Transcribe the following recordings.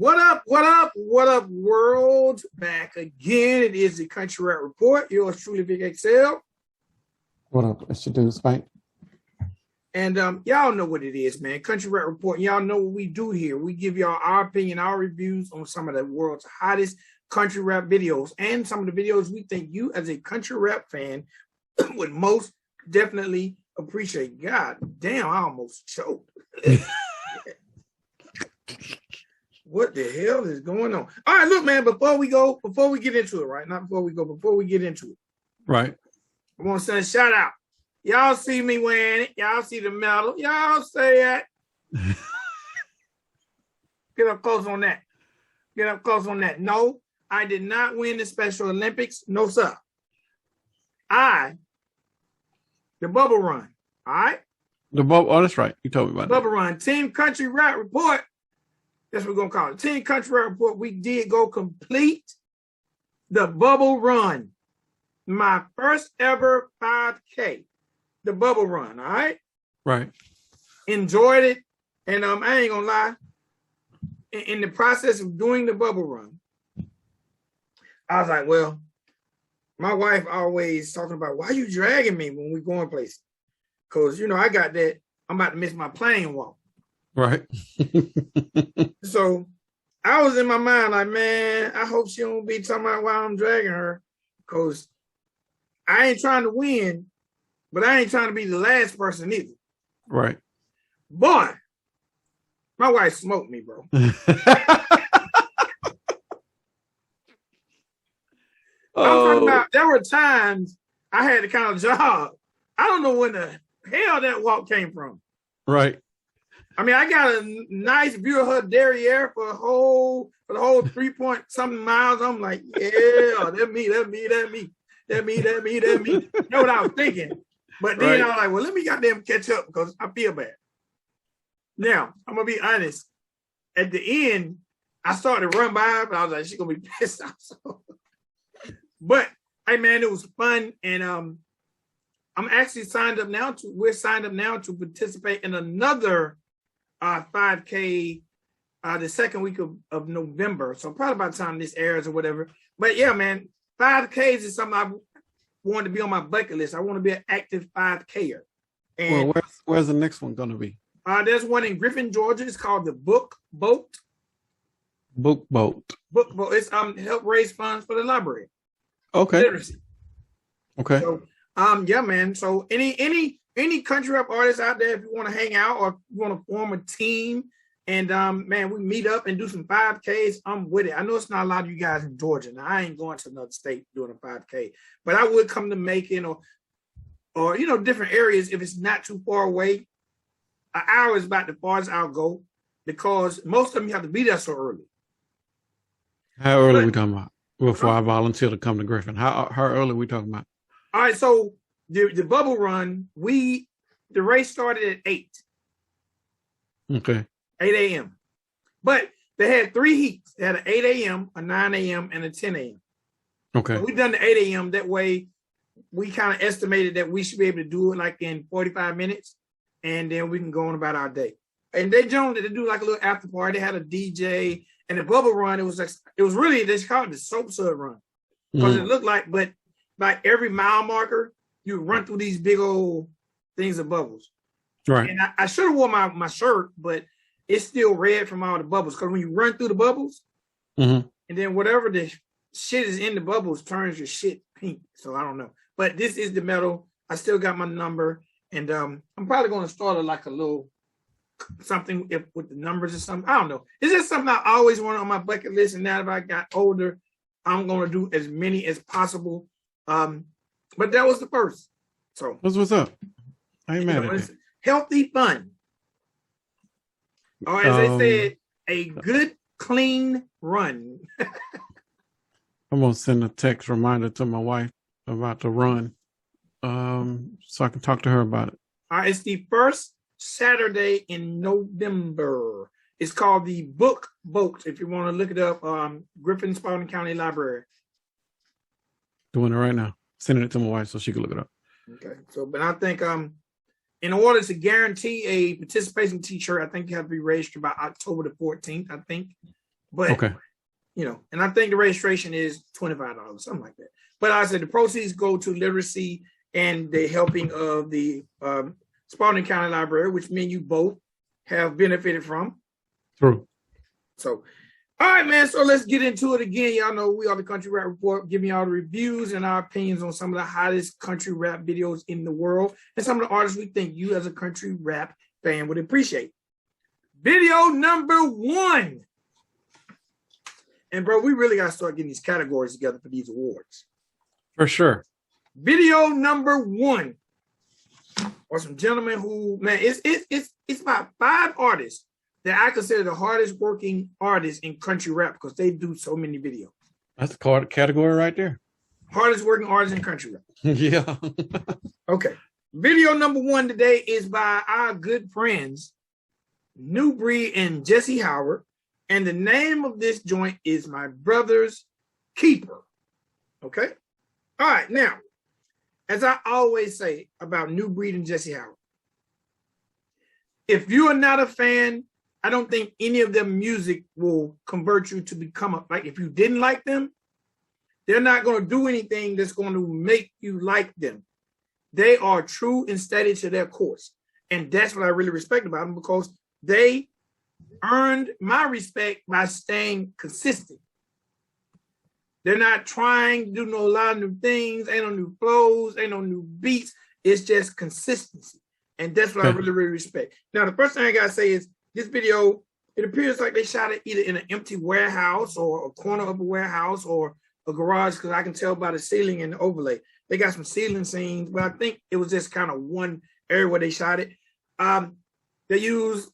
What up, what up, what up, world? Back again. It is the Country Rap Report. Yours truly, Big XL. What up? It's your dude, Spank. And y'all know what it is, man. Country Rap Report. Y'all know what we do here. We give y'all our opinion, our reviews on some of the world's hottest country rap videos and some of the videos we think you as a country rap fan would most definitely appreciate. God damn, I almost choked. What the hell is going on? All right, look, man, before we get into it, right? Not before we get into it. Right. I want to send a shout out. Y'all see me wearing it. Y'all see the medal. Y'all say that. Get up close on that. Get up close on that. No, I did not win the Special Olympics. No, sir. The Bubble Run. All right? The Bubble, oh, that's right. You told me about Bubble Run. Team Country Rap Report. That's what we're going to call it. Team Country Rap Report. We did go complete the Bubble Run. My first ever 5K. The Bubble Run, all right? Right. Enjoyed it. And I ain't going to lie. In the process of doing the Bubble Run, I was like, well, my wife always talking about, why you dragging me when we going places? Because, you know, I got that. I'm about to miss my plane walk. Right. So I was in my mind like, man, I hope she don't be talking about why I'm dragging her. Because I ain't trying to win, but I ain't trying to be the last person either. Right. Boy, my wife smoked me, bro. I'm talking about, there were times I had to kind of jog. I don't know when the hell that walk came from. Right. I mean, I got a nice view of her derriere for the whole 3-point-something miles. I'm like, yeah, that me. You know what I was thinking? But then I was like, well, let me goddamn catch up because I feel bad. Now, I'm going to be honest. At the end, I started to run by, but I was like, she's going to be pissed off. So. But, hey, man, it was fun. And I'm actually we're signed up now to participate in another 5K the second week of November. So probably by the time this airs or whatever. But, yeah, man, 5Ks is something I wanted to be on my bucket list. I want to be an active 5Ker. And well, where's the next one going to be? There's one in Griffin, Georgia. It's called the Book Boat. Book Boat. It's help raise funds for the library. Okay. Literacy. Okay. So yeah, man. So any country rap artists out there, if you want to hang out or you want to form a team and man, we meet up and do some 5Ks, I'm with it. I know it's not a lot of you guys in Georgia. Now I ain't going to another state doing a 5K, but I would come to Macon or you know, different areas if it's not too far away. An hour is about the farthest I'll go because most of them you have to be there so early. How early are we talking about? Before I volunteer to come to Griffin. How early are we talking about? All right, so the Bubble Run, the race started at 8. Okay. 8 a.m. But they had 3 heats. They had an 8 a.m., a 9 a.m., and a 10 a.m. Okay. So we done the 8 a.m. That way we kind of estimated that we should be able to do it like in 45 minutes, and then we can go on about our day. And they generally do like a little after party. They had a DJ, and the Bubble Run, it was really, they called it the Soap Sud Run. Because it looked like, but like every mile marker, you run through these big old things of bubbles. Right. And I should have worn my shirt, but it's still red from all the bubbles. Because when you run through the bubbles, and then whatever the shit is in the bubbles turns your shit pink. So I don't know. But this is the medal. I still got my number. And I'm probably going to start like a little something with the numbers or something. I don't know. It's just something I always wanted on my bucket list. And now that I got older, I'm going to do as many as possible. But that was the first. So that's what's up. I ain't mad at it. Healthy fun. Or as they said, a good, clean run. I'm going to send a text reminder to my wife about the run so I can talk to her about it. It's the first Saturday in November. It's called the Book Boat. If you want to look it up, Griffin Spalding County Library. Doing it right now. Sending it to my wife so she can look it up. Okay. So, but I think in order to guarantee a participation t-shirt, I think you have to be registered by October the 14th, I think. But okay. And I think the registration is $25, something like that. But I said the proceeds go to literacy and the helping of the Spalding County Library, which me and you both have benefited from. True. So, all right, man. So let's get into it again. Y'all know we are the Country Rap Report, giving y'all the reviews and our opinions on some of the hottest country rap videos in the world and some of the artists we think you as a country rap fan would appreciate. Video number 1. And bro, we really got to start getting these categories together for these awards. For sure. Video number 1 are some gentlemen who, man, it's about 5 artists that I consider the hardest working artists in country rap because they do so many videos. That's the category right there. Hardest working artists in country rap. Yeah. Okay. Video number 1 today is by our good friends, New Breed and Jesse Howard. And the name of this joint is My Brother's Keeper. Okay? All right. Now, as I always say about New Breed and Jesse Howard, if you are not a fan, I don't think any of their music will convert you to become like if you didn't like them, they're not going to do anything that's going to make you like them. They are true and steady to their course. And that's what I really respect about them because they earned my respect by staying consistent. They're not trying to do a lot of new things, ain't no new flows, ain't no new beats. It's just consistency. And that's what I really, really respect. Now, the first thing I got to say is this video, it appears like they shot it either in an empty warehouse or a corner of a warehouse or a garage because I can tell by the ceiling and the overlay. They got some ceiling scenes, but I think it was just kind of one area where they shot it. They used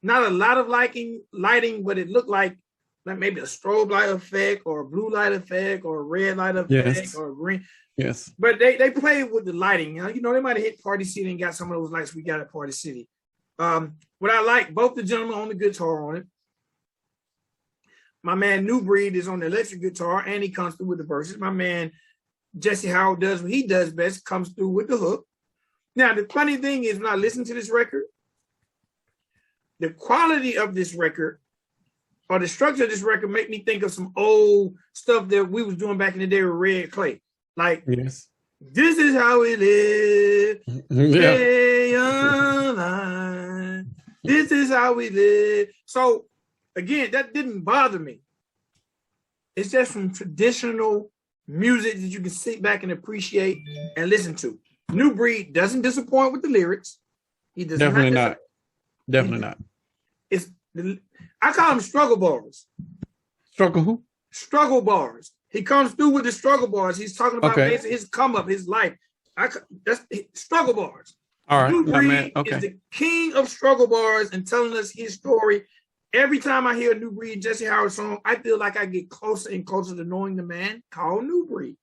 not a lot of lighting, but it looked like maybe a strobe light effect or a blue light effect or a red light effect or a green. Yes. But they played with the lighting. They might have hit Party City and got some of those lights we got at Party City. What I like, both the gentlemen on the guitar on it. My man New Breed is on the electric guitar and he comes through with the verses. My man Jesse Howard does what he does best, comes through with the hook. Now, the funny thing is when I listen to this record, the quality of this record or the structure of this record make me think of some old stuff that we was doing back in the day with Red Clay. Like, yes. This is how we live. Stay Yeah. alive. This is how we live. So, again, that didn't bother me. It's just some traditional music that you can sit back and appreciate and listen to. New Breed doesn't disappoint with the lyrics. He does Definitely not. not. Definitely not. I call them struggle bars. Struggle who? Struggle bars. He comes through with the struggle bars. He's talking about his come up, his life. That's struggle bars. All right. New Breed Okay. is the king of struggle bars and telling us his story. Every time I hear a New Breed Jesse Howard song, I feel like I get closer and closer to knowing the man called New Breed.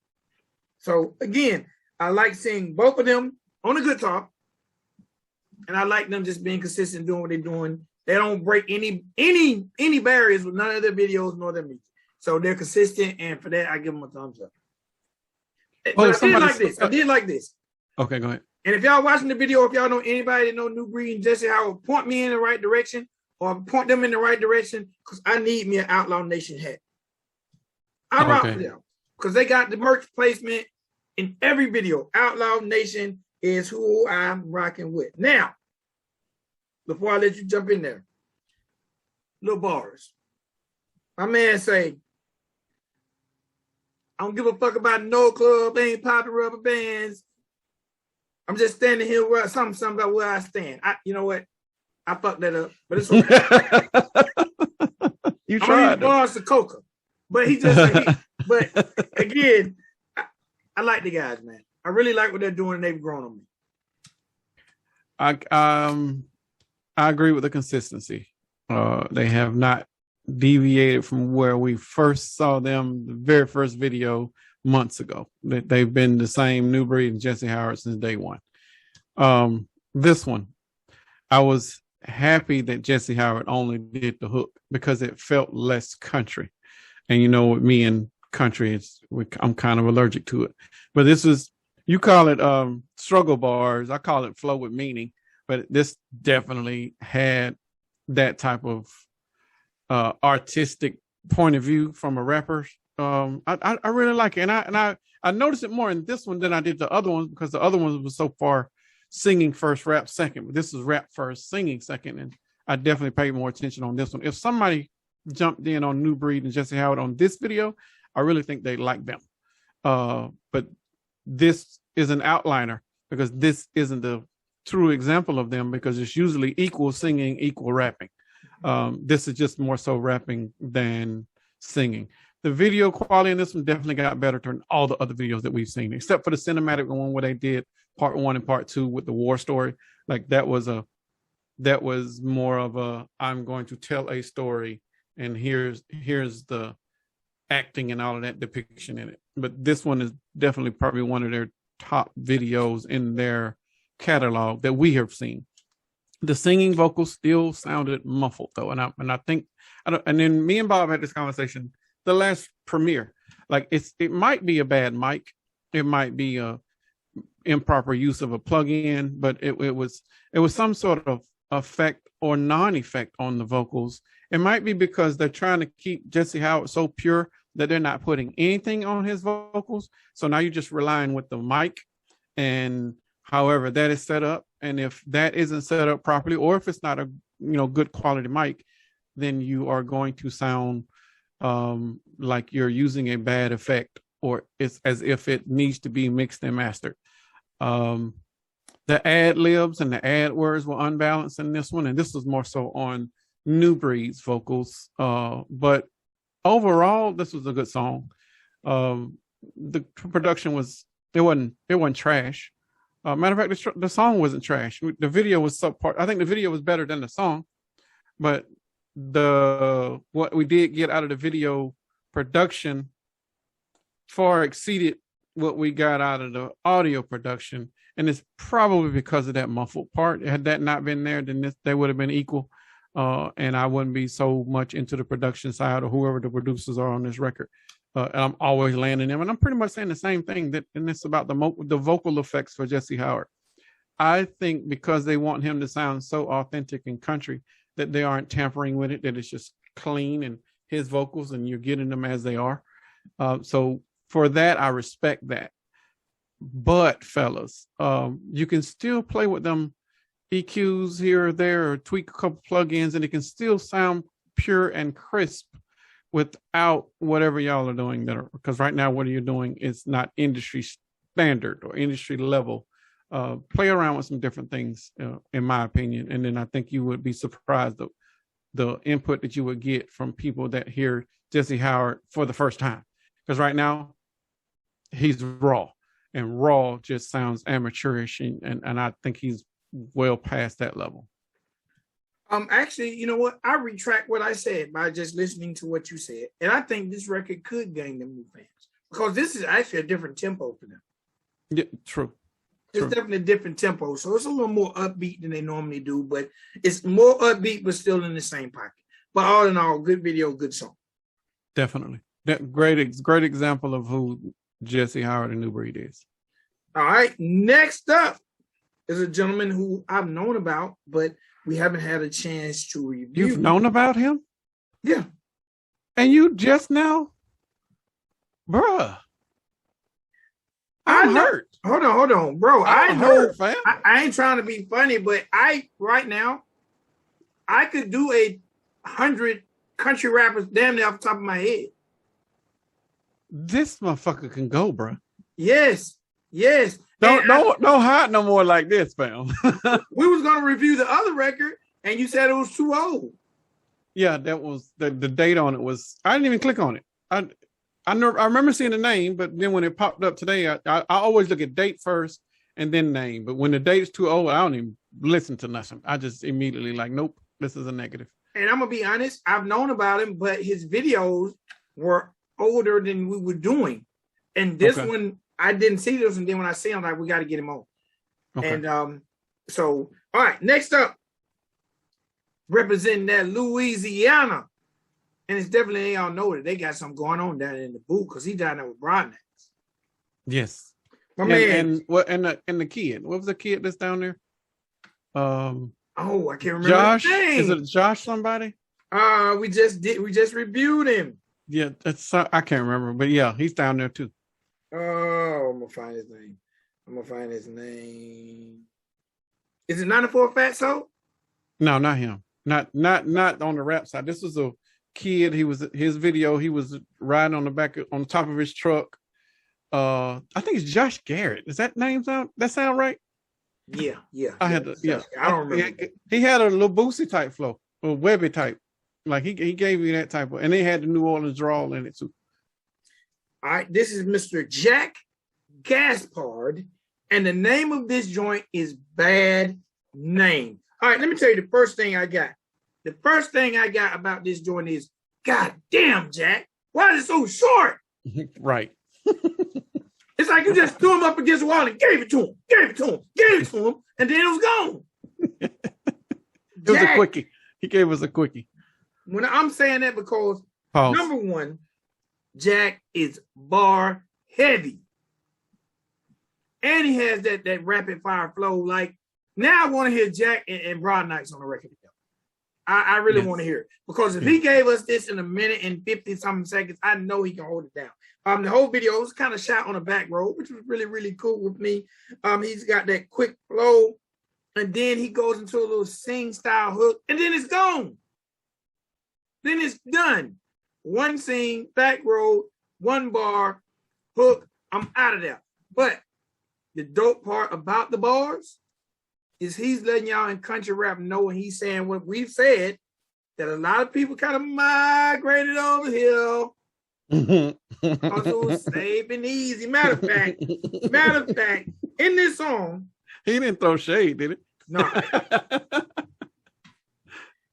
So again, I like seeing both of them on the guitar, and I like them just being consistent, doing what they're doing. They don't break any barriers with none of their videos nor their music. So they're consistent, and for that, I give them a thumbs up. But I did like this. Okay, go ahead. And if y'all watching the video, if y'all know anybody that know New Breed and Jesse Howard, point me in the right direction or point them in the right direction because I need me an Outlaw Nation hat. I rock for them because they got the merch placement in every video. Outlaw Nation is who I'm rocking with. Now, before I let you jump in there, little bars. My man say, I don't give a fuck about no club, ain't popping rubber bands. I'm just standing here where something about where I stand. You know what? I fucked that up, but it's okay. You tried bars to Coca, but he just. But again, I like the guys, man. I really like what they're doing, and they've grown on me. I agree with the consistency. They have not deviated from where we first saw them, the very first video months ago. They've been the same New Breed and Jesse Howard since day one. This one, I was happy that Jesse Howard only did the hook because it felt less country. And you know, with me and country, I'm kind of allergic to it. But this is, you call it struggle bars. I call it flow with meaning. But this definitely had that type of artistic point of view from a rapper. I really like it, and I noticed it more in this one than I did the other ones, because the other ones was so far singing first, rap second, but this is rap first, singing second, and I definitely paid more attention on this one. If somebody jumped in on New Breed and Jesse Howard on this video, I really think they like them. But this is an outliner, because this isn't the true example of them, because it's usually equal singing, equal rapping. This is just more so rapping than singing. The video quality in this one definitely got better than all the other videos that we've seen, except for the cinematic one where they did part 1 and part 2 with the war story. Like that was more of a, I'm going to tell a story, and here's the acting and all of that depiction in it. But this one is definitely probably one of their top videos in their catalog that we have seen. The singing vocals still sounded muffled though, and I think and then me and Bob had this conversation the last premiere. Like it might be a bad mic, it might be a improper use of a plug-in, but it was some sort of effect or non-effect on the vocals. It might be because they're trying to keep Jesse Howard so pure that they're not putting anything on his vocals. So now you're just relying with the mic, and however that is set up. And if that isn't set up properly, or if it's not a good quality mic, then you are going to sound like you're using a bad effect, or it's as if it needs to be mixed and mastered. The ad libs and the ad words were unbalanced in this one, and this was more so on New Breed's vocals. But overall, this was a good song. The production wasn't trash. Matter of fact, the song wasn't trash. The video was subpar. I think the video was better than the song, but what we did get out of the video production far exceeded what we got out of the audio production, and it's probably because of that muffled part. Had that not been there, then they would have been equal, and I wouldn't be so much into the production side or whoever the producers are on this record. And I'm always landing them, and I'm pretty much saying the same thing. And it's about the vocal effects for Jesse Howard. I think because they want him to sound so authentic and country that they aren't tampering with it, that it's just clean and his vocals, and you're getting them as they are. So for that, I respect that. But fellas, you can still play with them EQs here or there, or tweak a couple plugins, and it can still sound pure and crisp without whatever y'all are doing there. Because right now, what you're doing is not industry standard or industry level. Play around with some different things, in my opinion, and then I think you would be surprised the input that you would get from people that hear Jesse Howard for the first time. Because right now, he's raw, and raw just sounds amateurish, and I think he's well past that level. Actually, you know what? I retract what I said by just listening to what you said, and I think this record could gain them new fans, because this is actually a different tempo for them. Yeah, true. It's definitely a different tempo, so it's a little more upbeat than they normally do, but it's more upbeat, but still in the same pocket. But all in all, good video, good song. Definitely. Great example of who Jesse Howard and New Breed is. All right, next up is a gentleman who I've known about, but we haven't had a chance to review. You've known about him? Yeah. And you just now? Bruh. I'm hurt. Hold on, bro. I'm hurt, fam. I ain't trying to be funny, but right now, I could do 100 country rappers damn near off the top of my head. This motherfucker can go, bro. Yes. Don't hide no more like this, fam. We was gonna review the other record, and you said it was too old. Yeah, that was the date on it was. I didn't even click on it. I remember seeing the name, but then when it popped up today, I always look at date first and then name. But when the date is too old, I don't even listen to nothing. I just immediately like, nope, this is a negative. And I'm gonna be honest, I've known about him, but his videos were older than we were doing. And this one, I didn't see this, and then when I see him, I'm like, we got to get him on. Okay. And so, all right, next up, representing that Louisiana. And it's definitely, they all know that they got something going on down in the booth, because he down there with Broadnax. Yes. My man. And the kid. What was the kid that's down there? I can't remember. Josh? Is it Josh somebody? We just reviewed him. Yeah, I can't remember, but yeah, he's down there too. Oh, I'm gonna find his name. Is it 94 Fatso? No, not him. Not on the rap side. This was a kid. His video. He was riding on the top of his truck. I think it's Josh Garrett. Is that name sound right? Yeah. I don't remember. He had a little Boosie type flow, a Webby type. Like he gave you that type of, and they had the New Orleans drawl in it too. All right, this is Mr. Jack Gaspard, and the name of this joint is Bad Name. All right, let me tell you the first thing I got. The first thing I got about this joint is, God damn, Jack, why is it so short? Right. It's like you just threw him up against the wall and gave it to him, and then it was gone. It was a quickie. He gave us a quickie. When I'm saying that because, Pause. Number one, Jack is bar heavy. And he has that rapid fire flow. Like, now I want to hear Jack and Broad Knights on the record together. I really want to hear it. Because if he gave us this in a minute and 50-something seconds, I know he can hold it down. The whole video was kind of shot on a back road, which was really, really cool with me. He's got that quick flow. And then he goes into a little sing-style hook. And then it's gone. Then it's done. One scene, back road, one bar, hook, I'm out of there. But the dope part about the bars is he's letting y'all in country rap know when he's saying what we've said, that a lot of people kind of migrated over here. Because it was safe and easy. Matter of fact, in this song. He didn't throw shade, did it? No.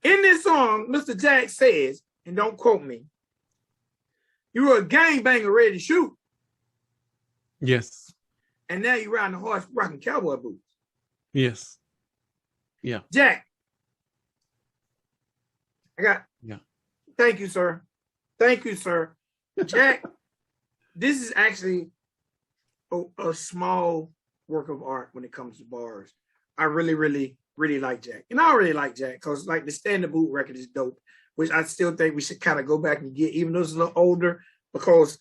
In this song, Mr. Jack says, and don't quote me, you were a gangbanger ready to shoot. Yes. And now you're riding the horse rocking cowboy boots. Yes. Yeah. Jack. Yeah. Thank you, sir. Jack, this is actually a small work of art when it comes to bars. I really, really, really like Jack. And I already like Jack because like the Stand the Boot record is dope, which I still think we should kind of go back and get, even though it's a little older, because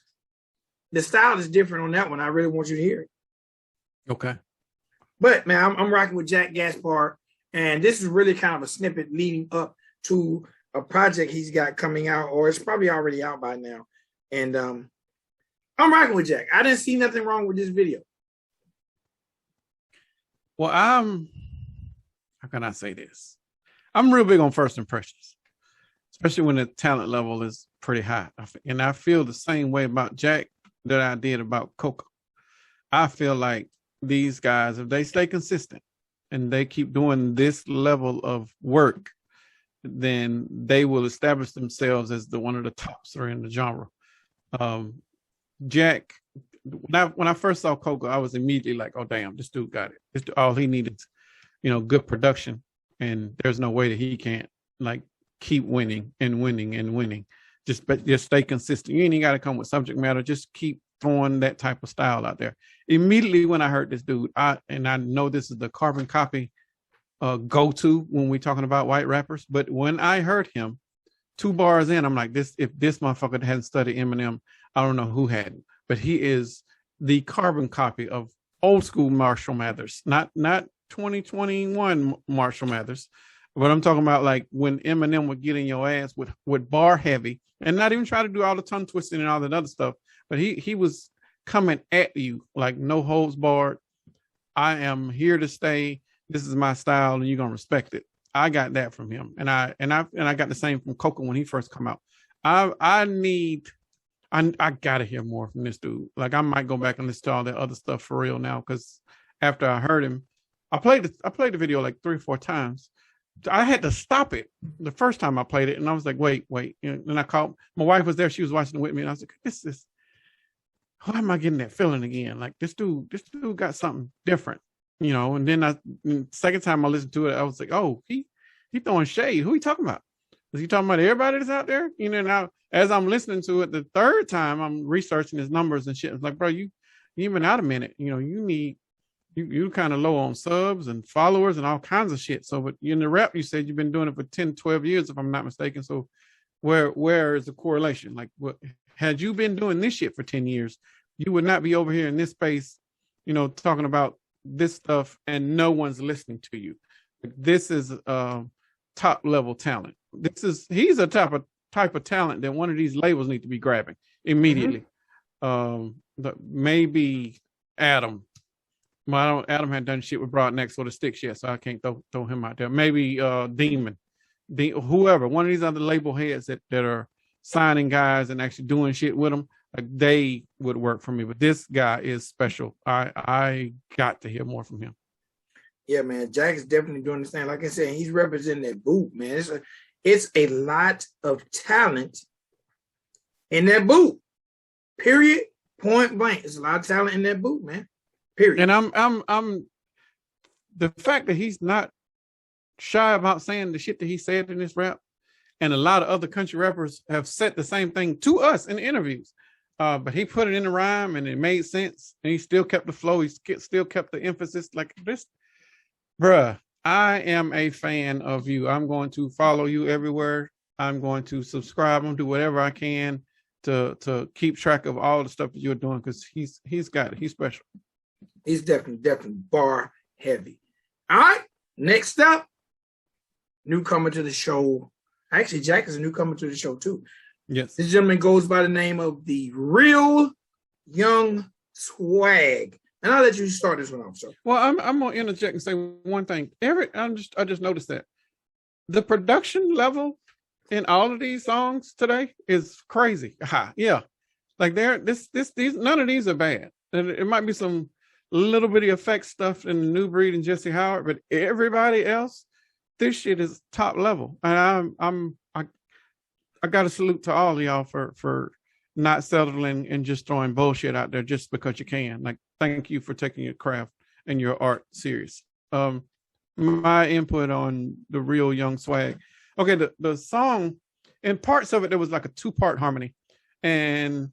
the style is different on that one. I really want you to hear it. Okay. But man, I'm rocking with Jack Gaspard, and this is really kind of a snippet leading up to a project he's got coming out, or it's probably already out by now. And I'm rocking with Jack. I didn't see nothing wrong with this video. Well, how can I say this? I'm real big on first impressions, especially when the talent level is pretty high. And I feel the same way about Jack that I did about Coco. I feel like these guys, if they stay consistent and they keep doing this level of work, then they will establish themselves as one of the tops or in the genre. Jack, when I first saw Coco, I was immediately like, oh, damn, this dude got it. All he needed is, good production. And there's no way that he can't like keep winning and winning and winning. Just stay consistent. You ain't even got to come with subject matter. Just keep throwing that type of style out there. Immediately when I heard this dude, I know this is the carbon copy go-to when we're talking about white rappers, but when I heard him 2 bars in, I'm like, if this motherfucker hadn't studied Eminem, I don't know who hadn't. But he is the carbon copy of old school Marshall Mathers, not 2021 Marshall Mathers, but I'm talking about like when Eminem would get in your ass with bar heavy and not even try to do all the tongue twisting and all that other stuff. But he was coming at you like no holds barred. I am here to stay. This is my style, and you're gonna respect it. I got that from him, and I got the same from Coco when he first come out. I gotta hear more from this dude. Like I might go back and listen to all that other stuff for real now, because after I heard him, I played the video like 3 or 4 times. I had to stop it the first time I played it, and I was like, wait. And I called my wife was there; she was watching it with me, and I was like, this is. Why am I getting that feeling again? Like this dude got something different, And then the second time I listened to it, I was like, oh, he throwing shade. Who he talking about? Was he talking about everybody that's out there? Now as I'm listening to it the third time, I'm researching his numbers and shit. It's like, bro, you been out a minute. You need you kind of low on subs and followers and all kinds of shit. So, but in the rap, you said you've been doing it for 10, 12 years, if I'm not mistaken. So where is the correlation? Like, what had you been doing this shit for 10 years, you would not be over here in this space, talking about this stuff and no one's listening to you. Like, this is top level talent. He's a type of talent that one of these labels need to be grabbing immediately. Maybe Adam. Well, Adam hadn't done shit with Broadneck or the Sticks yet, so I can't throw him out there. Maybe Demon, whoever, one of these other label heads that are signing guys and actually doing shit with them, like, they would work for me. But this guy is special. I got to hear more from him. Yeah, man, Jack is definitely doing this thing. Like I said, he's representing that boot, man. It's a lot of talent in that boot. Period. Point blank. It's a lot of talent in that boot, man. Period. And I'm the fact that he's not shy about saying the shit that he said in this rap, and a lot of other country rappers have said the same thing to us in interviews. But he put it in the rhyme and it made sense, and he still kept the flow. He still kept the emphasis. Like, this, bruh, I am a fan of you. I'm going to follow you everywhere. I'm going to subscribe and do whatever I can to keep track of all the stuff that you're doing, because he's got it. He's special. He's definitely bar heavy. All right, next up, newcomer to the show. Actually, Jack is a newcomer to the show too. Yes. This gentleman goes by the name of the Real Young Swagg. And I'll let you start this one off, sir. Well, I'm gonna interject and say one thing. I just noticed that the production level in all of these songs today is crazy high. Yeah, like these none of these are bad. And it might be some little bitty effect stuff in the New Breed and Jesse Howard, but everybody else, this shit is top level. And I got to salute to all of y'all for not settling and just throwing bullshit out there just because you can. Like, thank you for taking your craft and your art serious. My input on the Real Young Swagg. Okay, the song, in parts of it, there was like a 2-part harmony, and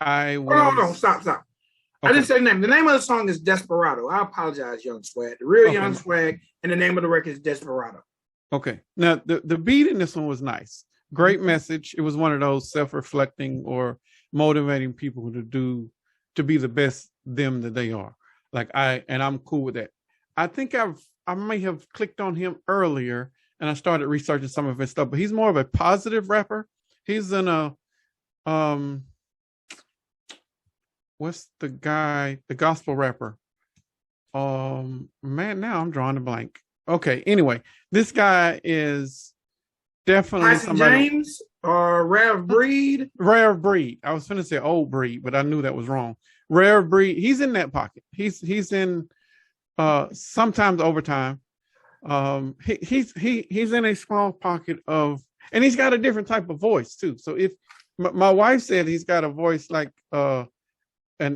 I was. Hold on, stop. Okay. I didn't say the name. The name of the song is Desperado. I apologize, Young Swagg. The Real Young Swagg, and the name of the record is Desperado. Okay. Now, the beat in this one was nice. Great message. It was one of those self-reflecting or motivating people to be the best them that they are. Like, I'm cool with that. I think I may have clicked on him earlier and I started researching some of his stuff, but he's more of a positive rapper. He's in a what's the guy, the gospel rapper? Man, now I'm drawing a blank. Okay, anyway, this guy is definitely Tyson somebody. James or Rare Breed. Rare Breed. I was going to say Old Breed, but I knew that was wrong. Rare Breed. He's in that pocket. He's in sometimes Overtime. He's in a small pocket of, and he's got a different type of voice too. So if my wife said he's got a voice like an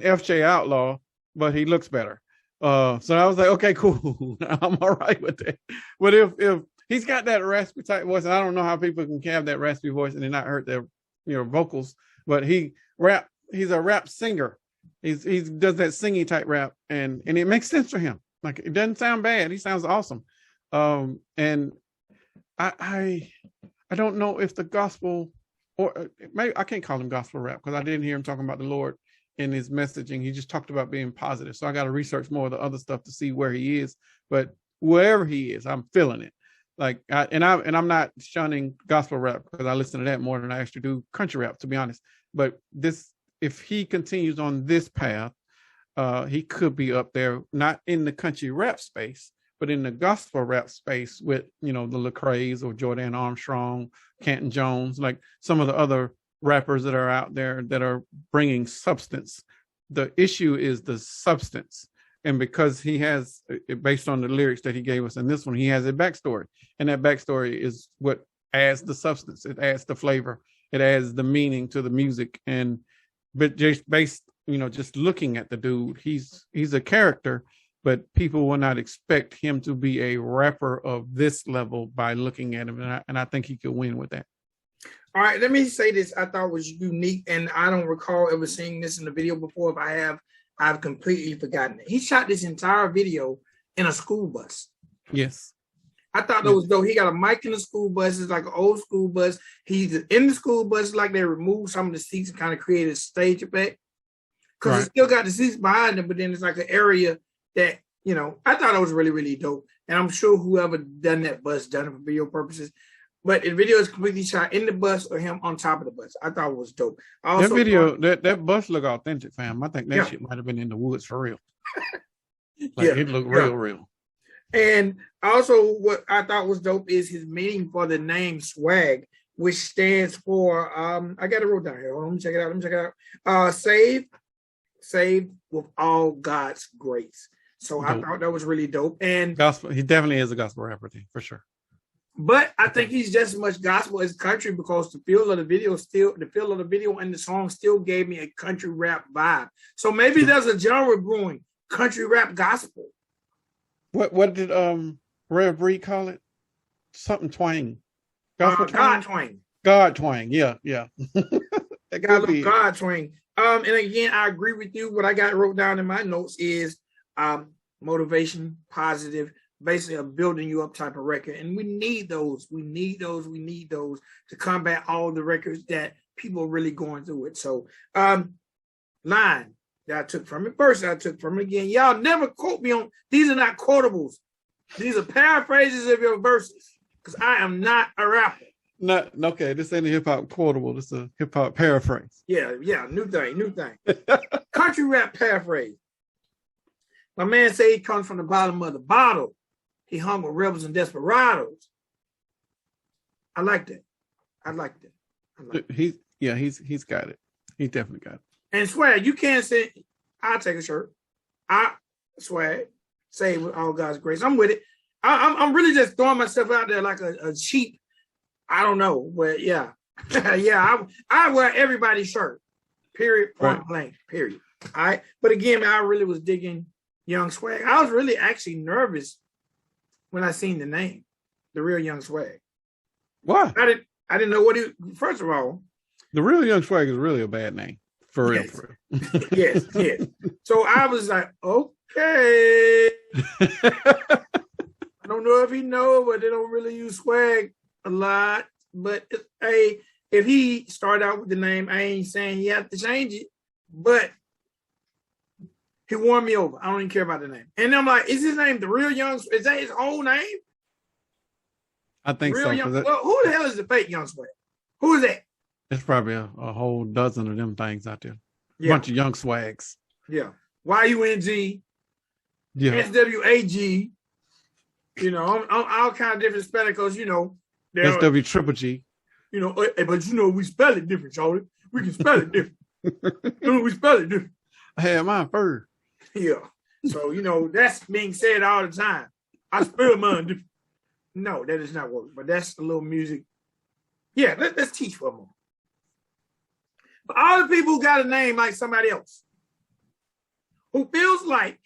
FJ Outlaw, but he looks better. So I was like, okay, cool. I'm all right with that. But if he's got that raspy type voice, and I don't know how people can have that raspy voice and then not hurt their vocals, but he's a rap singer. He does that singy type rap, and it makes sense for him. Like, it doesn't sound bad. He sounds awesome. And I don't know if the gospel, or maybe I can't call him gospel rap because I didn't hear him talking about the Lord in his messaging. He just talked about being positive. So I got to research more of the other stuff to see where he is. But wherever he is, I'm feeling it. Like, I'm not shunning gospel rap because I listen to that more than I actually do country rap, to be honest. But if he continues on this path, he could be up there, not in the country rap space, but in the gospel rap space with, the Lecrae's or Jordan Armstrong, Canton Jones, like some of the other rappers that are out there that are bringing substance. The issue is the substance. And because he has, based on the lyrics that he gave us in this one, he has a backstory. And that backstory is what adds the substance. It adds the flavor. It adds the meaning to the music. But just based, just looking at the dude, he's a character, but people will not expect him to be a rapper of this level by looking at him. And I think he could win with that. All right, let me say this. I thought was unique, and I don't recall ever seeing this in the video before. If I have, I've completely forgotten it. He shot this entire video in a school bus. Yes. I thought that was dope. He got a mic in the school bus. It's like an old school bus. He's in the school bus, like they removed some of the seats and kind of created a stage effect. Because it still got the seats behind him, but then it's like an area that, you know, I thought it was really, really dope. And I'm sure whoever done that bus done it for video purposes. But the video is completely shot in the bus or him on top of the bus. I thought it was dope. That video, that bus looked authentic, fam. I think that shit might have been in the woods for real. It looked real. And also what I thought was dope is his meaning for the name Swagg, which stands for, I got it wrote down here. Let me check it out. Saved with all God's grace. So dope. I thought that was really dope. And gospel, he definitely is a gospel rapper, for sure. But I think he's just as much gospel as country because the feel of the video and the song still gave me a country rap vibe. So maybe there's a genre brewing, country rap gospel. What did Rev Reed call it? Something twang. Gospel God twang. God twang. Yeah. God twang. And again, I agree with you. What I got wrote down in my notes is motivation, positive, basically a building you up type of record. And we need those. We need those to combat all the records that people are really going through it. So line that I took from it, verse I took from it again. Y'all never quote me on, these are not quotables. These are paraphrases of your verses because I am not a rapper. Okay, this ain't a hip hop quotable. This is a hip hop paraphrase. Yeah, new thing. Country rap paraphrase. My man say he comes from the bottom of the bottle. He hung with rebels and desperados. I like that. He's got it. He definitely got it. And Swag, you can't say, I'll take a shirt. Swag, say with all God's grace. I'm with it. I'm really just throwing myself out there like a sheep. I don't know, but yeah. I wear everybody's shirt. Period. Point blank. Period. All right. But again, man, I really was digging Young Swagg. I was really actually nervous when I seen the name, the Real Young Swagg. Why? I didn't know what he. First of all, the Real Young Swagg is really a bad name. For real. Yes. So I was like, okay. I don't know if he know, but they don't really use swag a lot. But if he started out with the name, I ain't saying he have to change it. But he won me over. I don't even care about the name. And I'm like, is his name the Real Young? Is that his whole name? I think Real so. Young, well, who the hell is the fake Young Swagg? Who is that? There's probably a whole dozen of them things out there. A bunch of young swags. Yeah. YUNG. Yeah. SWAG. You know, I'm all kind of different spelling because, you know. SW triple G. You know, but you know, we spell it different, Charlie. We can spell it different. We spell it different. I had mine first. Yeah. So, you know, that's being said all the time. I spell mine different. No, that does not work. But that's a little music. Yeah, let's teach for a moment. But all the people who got a name like somebody else, who feels like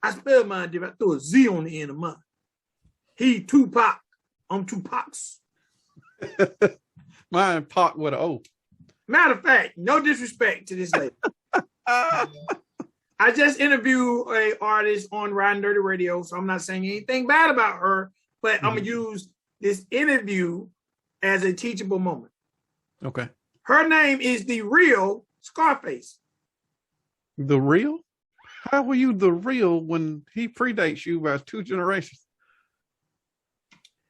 I spelled mine different, I threw a Z on the end of mine. He Tupac, I'm Tupac's. Mine Pac with an O. Matter of fact, no disrespect to this lady. I just interviewed an artist on Ridin Durty Radio, so I'm not saying anything bad about her, but I'm going to use this interview as a teachable moment. Okay. Her name is the real Scarface. The real? How were you the real when he predates you by 2 generations?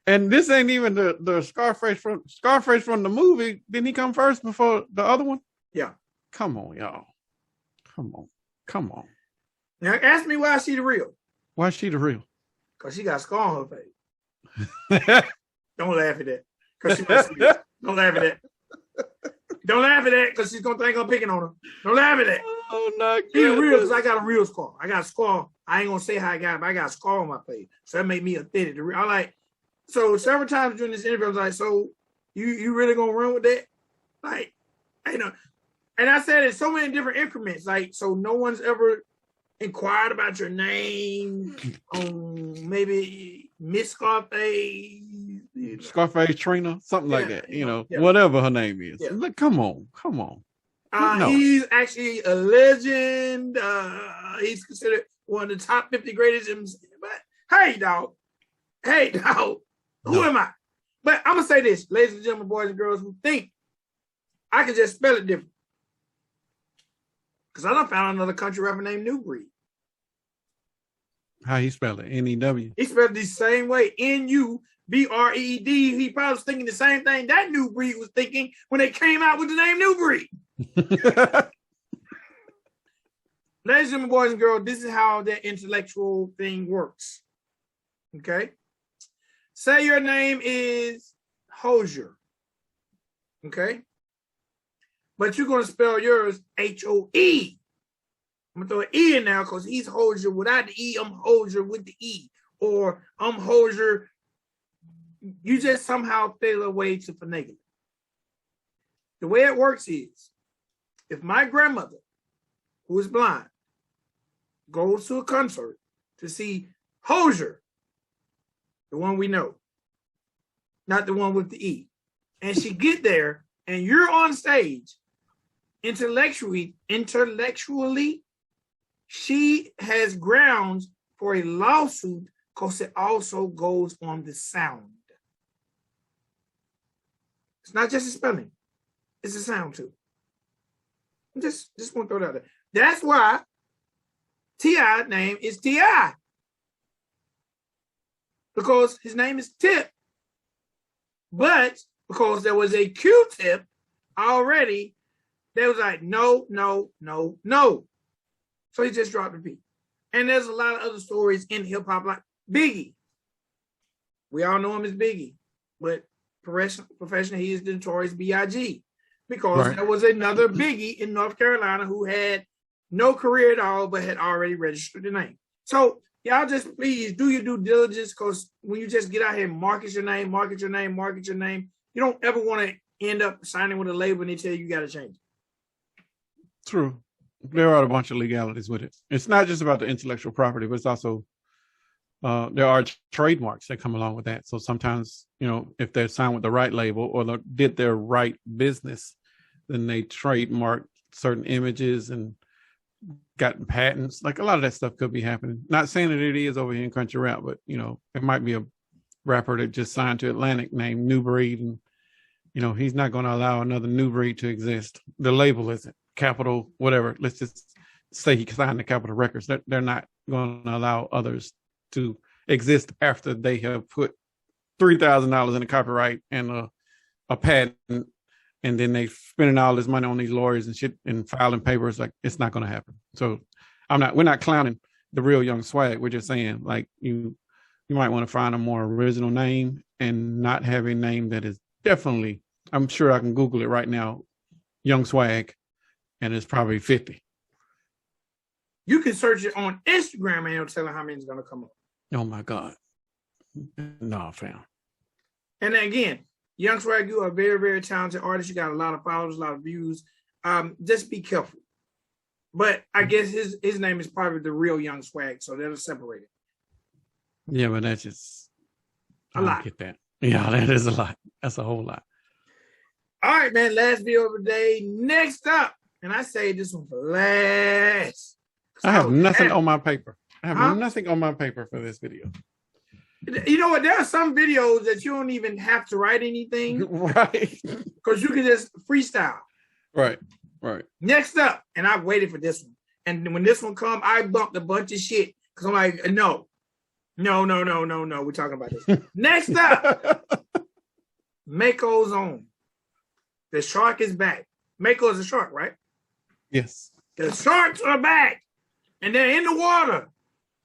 And this ain't even the Scarface from the movie. Didn't he come first before the other one? Yeah. Come on, y'all. Come on. Now ask me why she the real. Why is she the real? Because she got a scar on her face. Don't laugh at that. Because she wants to see it. Don't laugh at that. Don't laugh at that because she's gonna think I'm picking on her. Don't laugh at that. Oh no, she the real because I got a real scar. I got a scar. I ain't gonna say how I got it, but I got a scar on my face. So that made me authentic. I like so several times during this interview, I was like, so you really gonna run with that? Like, you know, and I said in so many different increments, like, so no one's ever inquired about your name on maybe Miss Scarface. Scarface Trina, something like that, you know, whatever her name is. Yeah. Look, come on. No. He's actually a legend. He's considered one of the top 50 greatest MCs. But hey, dog. Who am I? But I'm going to say this, ladies and gentlemen, boys and girls who think I can just spell it different. Because I done found another country rapper named New Breed. How he spell it? N-E-W. He spelled it the same way, N-U-B-R-E-D. He probably was thinking the same thing that New Breed was thinking when they came out with the name New Breed. Ladies and gentlemen, boys and girls, this is how that intellectual thing works. Okay? Say your name is Hosier. Okay? But you're going to spell yours H-O-E. I'm going to throw an E in now because he's Hosier without the E. I'm Hosier with the E. Or I'm Hosier. You just somehow fail a way to finagle it. The way it works is, if my grandmother, who is blind, goes to a concert to see Hosier, the one we know, not the one with the E, and she get there and you're on stage, intellectually, she has grounds for a lawsuit because it also goes on the sound. It's not just a spelling. It's a sound too. Just want to throw that out there. That's why T.I. name is T.I. Because his name is Tip. But because there was a Q-tip already, they was like, no. So he just dropped the beat. And there's a lot of other stories in hip-hop, like Biggie. We all know him as Biggie. But professionally, he is the notorious B.I.G. Because there was another Biggie in North Carolina who had no career at all, but had already registered the name. So y'all just please do your due diligence, because when you just get out here and market your name, you don't ever want to end up signing with a label and they tell you got to change it. True. There are a bunch of legalities with it. It's not just about the intellectual property, but it's also there are trademarks that come along with that. So sometimes, if they're signed with the right label or they did their right business, then they trademark certain images and gotten patents. Like a lot of that stuff could be happening. Not saying that it is over here in country rap, but it might be a rapper that just signed to Atlantic named New Breed, and he's not going to allow another New Breed to exist. The label isn't Capital, whatever. Let's just say he signed to Capital Records. They're not going to allow others to exist after they have put $3,000 in a copyright and a patent, and then they spending all this money on these lawyers and shit and filing papers. Like, it's not going to happen. So we're not clowning the Real Young Swagg. We're just saying, like, you might want to find a more original name and not have a name that is definitely, I'm sure I can Google it right now, Young Swagg, and it's probably 50. You can search it on Instagram and it'll tell you how many is going to come up. Oh my God. No, fam. And then again, Young Swagg, you are a very, very talented artist. You got a lot of followers, a lot of views. Just be careful. But I guess his name is probably the Real Young Swagg, so that'll separate it. Yeah, but that's just a lot. Get that. Yeah, that is a lot. That's a whole lot. All right, man. Last video of the day. Next up, and I say this one for last. I have nothing on my paper. I have nothing on my paper for this video. You know what? There are some videos that you don't even have to write anything. Right. Because you can just freestyle. Right. Next up, and I've waited for this one. And when this one comes, I bumped a bunch of shit. Because I'm like, no. We're talking about this. Next up, Mako's Own. The shark is back. Mako is a shark, right? Yes. The sharks are back. And they're in the water.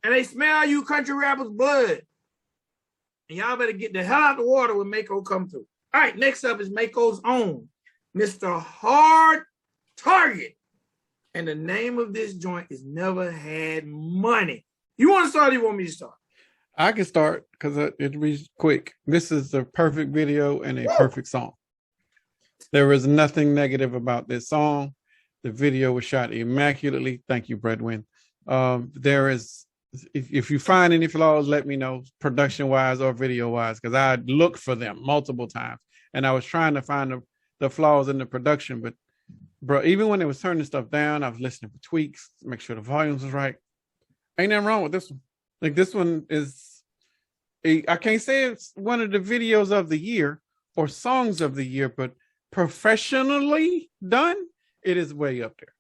And they smell you country rappers' blood. And y'all better get the hell out of the water when Mako come through. All right, next up is Mako's Own, Mr. Hard Target. And the name of this joint is Never Had Money. You want to start or you want me to start? I can start because it'll be quick. This is the perfect video and a perfect song. There is nothing negative about this song. The video was shot immaculately. Thank you, Bredwin. There is, if you find any flaws, let me know, production-wise or video-wise, because I looked for them multiple times. And I was trying to find the flaws in the production, but bro, even when they was turning stuff down, I was listening for tweaks to make sure the volumes was right. Ain't nothing wrong with this one. Like this one is, I can't say it's one of the videos of the year or songs of the year, but professionally done, it is way up there.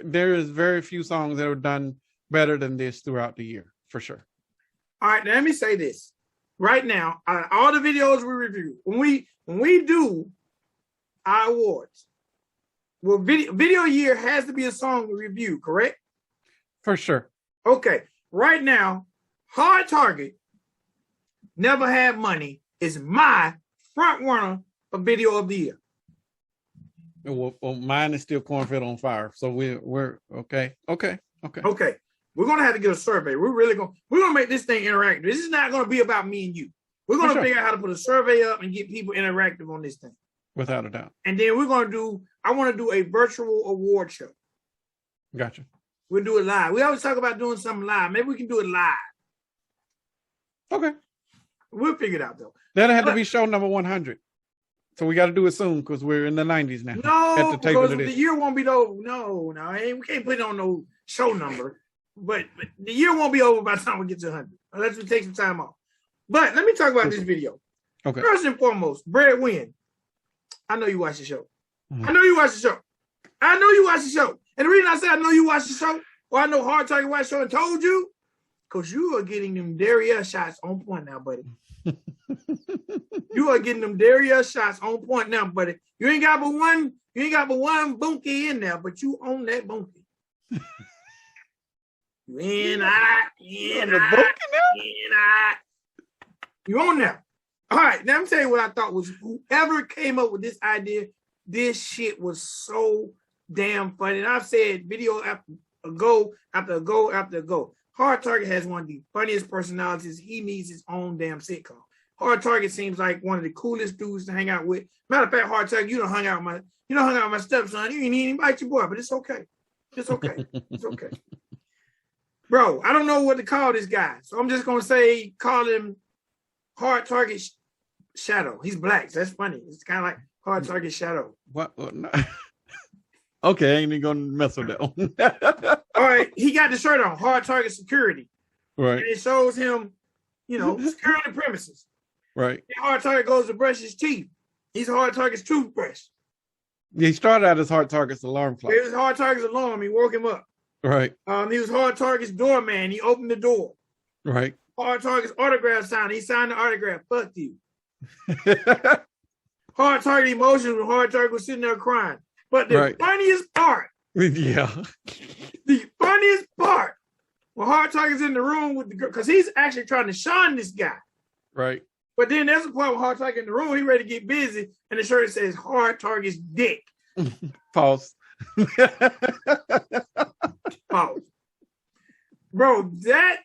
There is very few songs that are done better than this throughout the year, for sure. All right, now let me say this. Right now, all the videos we review, when we do our awards, well, video year has to be a song we review, correct? For sure. Okay. Right now, Hard Target, Never Had Money is my front runner for video of the year. Well, mine is still Cornfield on Fire. So we're okay. Okay. We're gonna have to get a survey. We're gonna make this thing interactive. This is not gonna be about me and you. We're gonna figure out how to put a survey up and get people interactive on this thing. Without a doubt. And then I want to do a virtual award show. Gotcha. We'll do it live. We always talk about doing something live. Maybe we can do it live. Okay. We'll figure it out though. That'll have to be show number 100. So we got to do it soon because we're in the 90s now. No, because the year won't be over. No, we can't put it on no show number. But the year won't be over by the time we get to 100. Unless we take some time off. But let me talk about this video. Okay. First and foremost, Brad Wynn. I know you watch the show. Mm-hmm. I know you watch the show. And the reason I say I know you watch the show, or I know Hard Target watch the show and told you, because you are getting them Derriere shots on point now, buddy. You are getting them Derriere shots on point now, buddy. You ain't got but one bunkie in there, but you own that bunkie. You on there. All right, now I'm telling you what I thought was whoever came up with this idea, this shit was so damn funny. And I've said video after go. Hard Target has one of the funniest personalities. He needs his own damn sitcom. Hard Target seems like one of the coolest dudes to hang out with. Matter of fact, Hard Target, you don't hang out with my stepson. You ain't even invite your boy, but it's okay. It's okay. It's okay. Bro, I don't know what to call this guy. So I'm just gonna say call him Hard Target Shadow. He's black, so that's funny. It's kind of like Hard Target Shadow. What? No. Okay, I ain't even gonna mess with that one. All right, he got the shirt on, Hard Target Security. Right. And it shows him, securing the premises. Right. And Hard Target goes to brush his teeth. He's Hard Target's toothbrush. He started out as Hard Target's alarm clock. It was Hard Target's alarm. He woke him up. Right. He was Hard Target's doorman. He opened the door. Right. Hard Target's autograph sign. He signed the autograph. Fuck you. Hard Target emotions when Hard Target was sitting there crying. But the funniest part. Yeah. The funniest part when Hard Target's in the room with the girl, because he's actually trying to shun this guy. Right. But then there's a point when Hard Target in the room, he ready to get busy, and the shirt says Hard Target's dick. Pause. Pause. Bro, that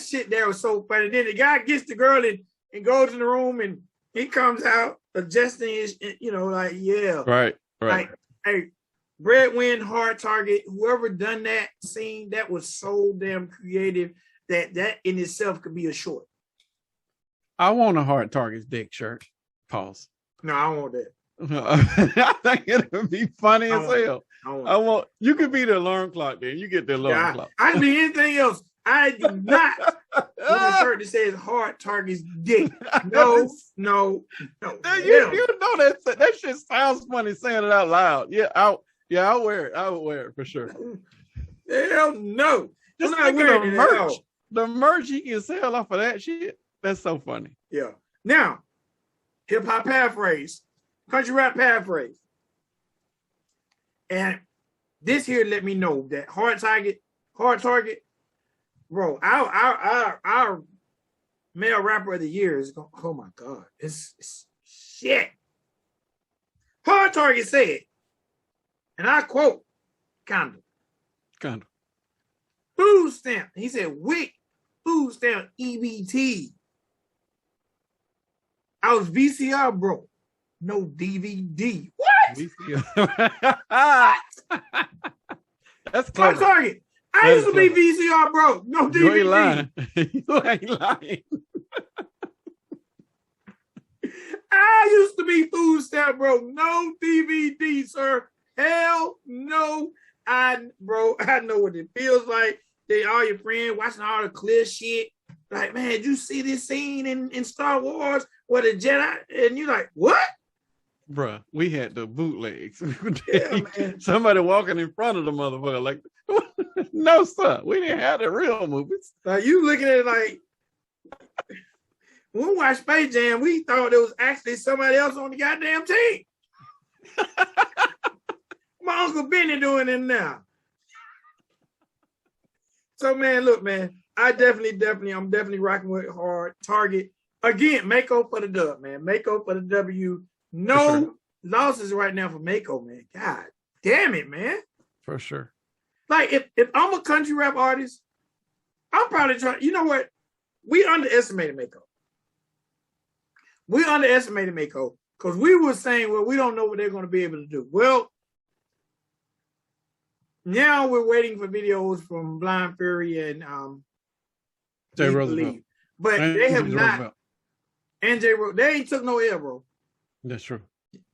shit there was so funny. Then the guy gets the girl and goes in the room and he comes out adjusting his, like, yeah. Right. Like, hey, Brad Wynn, Hard Target, whoever done that scene, that was so damn creative that in itself could be a short. I want a Hard Target's dick shirt. Pause. No, I don't want that. I think it would be funny as hell. You could be the alarm clock then. You get the alarm clock. I can be anything else. I do not want a shirt that says Hard Target's dick. No. You know that shit sounds funny saying it out loud. Yeah, I'll wear it. I would wear it for sure. Hell no. Just think of the merch. The merch you can sell off of that shit. That's so funny. Yeah. Now, hip hop paraphrase, country rap paraphrase. And this here let me know that Hard Target, bro, our male rapper of the year is going, oh my God, it's shit. Hard Target said, and I quote, Condom. Food stamp. He said, WIC, food stamp, EBT. I was VCR, bro. No DVD. What? That's clever. Hard Target. I used to be VCR, bro. No DVD. You ain't lying. You ain't lying. I used to be food stamp, bro. No DVD, sir. Hell no. I know what it feels like. They all your friends watching all the clear shit. Like, man, did you see this scene in Star Wars where the Jedi? And you're like, what? Bruh, we had the bootlegs. Yeah, man. Somebody walking in front of the motherfucker. Like, no, sir. We didn't have the real movies. Like, you looking at it like, when we watched Space Jam, we thought there was actually somebody else on the goddamn team. My Uncle Benny doing it now. So, man, look, man, I'm definitely rocking with hard Target. Again, Mako for the dub, man. Mako for the W. No losses right now for Mako, man. God damn it, man. For sure. Like, if I'm a country rap artist, I'm probably trying, you know what? We underestimated Mako. We underestimated Mako because we were saying, well, we don't know what they're going to be able to do. Well, now we're waiting for videos from Blind Fury and Jay Roosevelt. But and they have not. Roosevelt. And Jay Roosevelt, they ain't took no L, bro. That's true.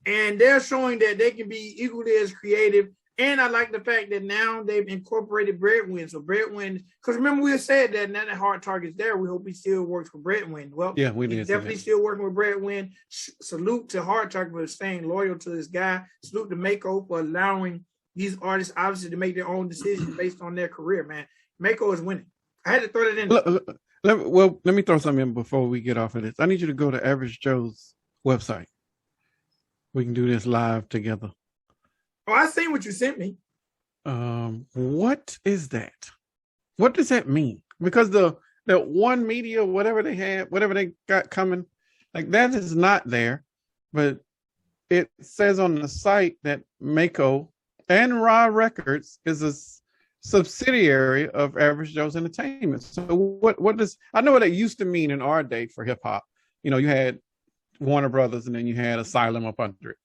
And they're showing that they can be equally as creative. And I like the fact that now they've incorporated Breadwin. So Breadwin, because remember we said that now that Hard Target's there, we hope he still works for Breadwin. Well, yeah, we did. He's definitely still working with Breadwin. Salute to Hard Target for staying loyal to this guy. Salute to Mako for allowing these artists obviously to make their own decisions based on their career, man. Mako is winning. I had to throw that in. Let me throw something in before we get off of this. I need you to go to Average Joe's website. We can do this live together. Oh, I seen what you sent me. What is that? What does that mean? Because the one media, whatever they got coming, like that is not there. But it says on the site that Mako and Raw Records is a subsidiary of Average Joe's Entertainment. So what does, I know what it used to mean in our day for hip hop. You know, you had Warner Brothers and then you had Asylum up under it.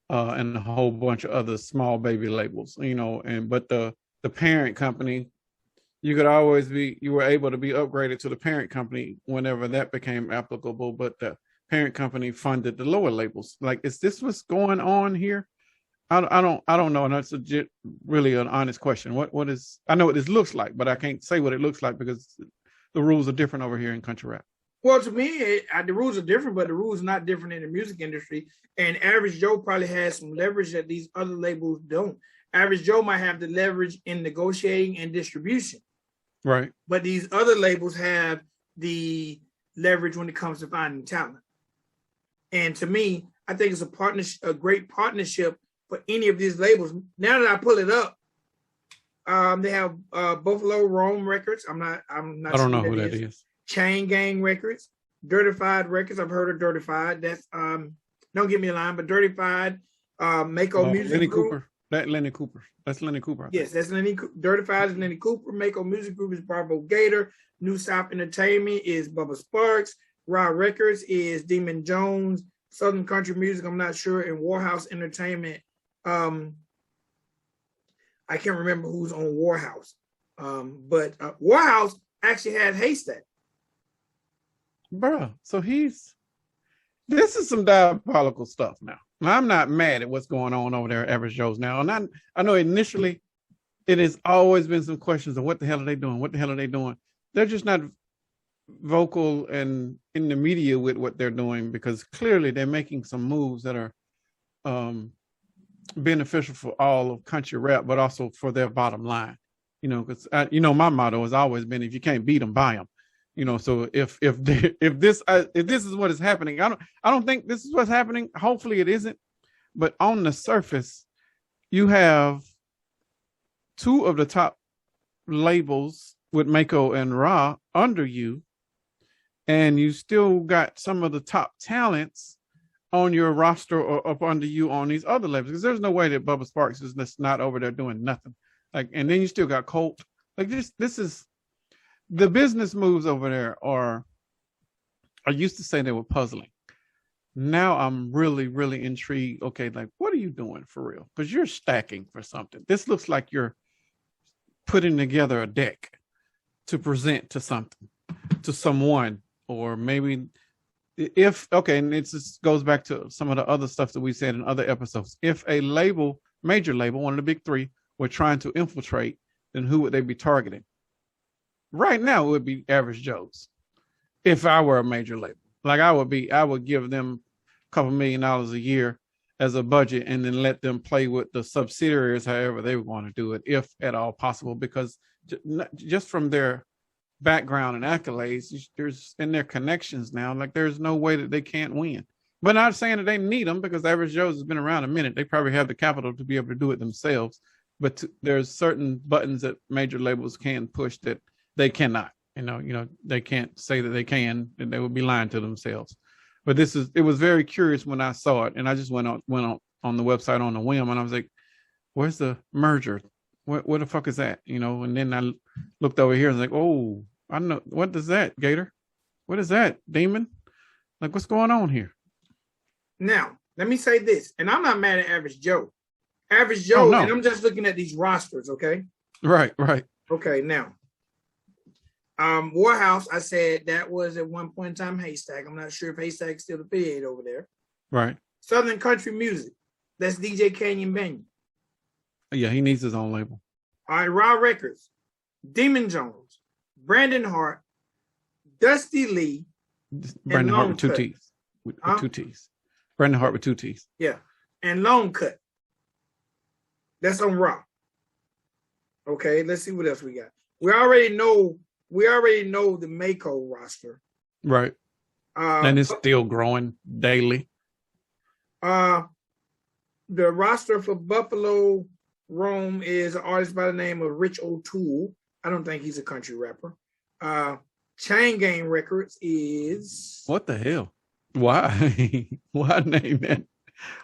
And a whole bunch of other small baby labels, you know, but the parent company, you were able to be upgraded to the parent company whenever that became applicable, but the parent company funded the lower labels. Like, is this what's going on here? I don't know. And that's really an honest question. What is, I know what this looks like, but I can't say what it looks like because the rules are different over here in country rap. Well, to me, the rules are different, but the rules are not different in the music industry. And Average Joe probably has some leverage that these other labels don't. Average Joe might have the leverage in negotiating and distribution. Right. But these other labels have the leverage when it comes to finding talent. And to me, I think it's a great partnership for any of these labels. Now that I pull it up, they have Buffalo Rome Records. I don't know who that is. Chain Gang Records, Dirtified Records. I've heard of Dirtified. That's don't give me a line, but Dirtified, Mako Music Lenny Group. Cooper. Lenny Cooper. That's Lenny Cooper. Yes, that's Lenny. Dirtified is Lenny Cooper. Mako Music Group is Bravo Gator. New South Entertainment is Bubba Sparks. Raw Records is Demon Jones. Southern Country Music, I'm not sure. And Warhouse Entertainment. I can't remember who's on Warhouse. But Warhouse actually had Haystack. Bruh, so this is some diabolical stuff now. I'm not mad at what's going on over there at Average Joe's now. And I know initially it has always been some questions of what the hell are they doing? What the hell are they doing? They're just not vocal and in the media with what they're doing because clearly they're making some moves that are beneficial for all of country rap, but also for their bottom line. You know, because my motto has always been: if you can't beat them, buy them. You know, so if this is what is happening, I don't think this is what's happening. Hopefully, it isn't. But on the surface, you have two of the top labels with Mako and Ra under you, and you still got some of the top talents on your roster or up under you on these other labels. Because there's no way that Bubba Sparks is just not over there doing nothing. Like, and then you still got Colt. Like this is the business moves over there are. I used to say they were puzzling. Now I'm really, really intrigued. Okay, like what are you doing for real? Because you're stacking for something. This looks like you're putting together a deck to present to something, to someone, or maybe and it just goes back to some of the other stuff that we said in other episodes. If a label major label, one of the big three, were trying to infiltrate, then who would they be targeting? Right now, it would be Average Joe's. If I were a major label, like I would give them a couple $1 million a year as a budget, and then let them play with the subsidiaries however they want to do it, if at all possible, because just from their background and accolades, there's in their connections now, like there's no way that they can't win. But not saying that they need them, because Average Joe's has been around a minute. They probably have the capital to be able to do it themselves. But there's certain buttons that major labels can push that they cannot. You know, they can't say that they can, and they would be lying to themselves. But it was very curious when I saw it, and I just went on the website on a whim, and I was like, "Where's the merger? What the fuck is that?" You know, and then I looked over here and was like, "Oh, I know what is that, Gator? What is that, Demon? Like, what's going on here?" Now, let me say this, and I'm not mad at Average Joe. Average Joe, and I'm just looking at these rosters, okay? Right. Okay, now. Warhouse, I said that was at one point in time Haystack. I'm not sure if Haystack's still affiliated over there. Right. Southern Country Music. That's DJ Canyon Banyan. Yeah, he needs his own label. All right, Raw Records. Demon Jones. Brandon Hart. Dusty Lee. Brandon Hart with two T's. With 2 T's. Brandon Hart with 2 T's. Yeah. And Lone Cut. That's on Raw. Okay, let's see what else we got. We already know the Mako roster. Right. And it's still growing daily. The roster for Buffalo Rome is an artist by the name of Rich O'Toole. I don't think he's a country rapper. Chain Gang Records is... What the hell? Why? Why name that?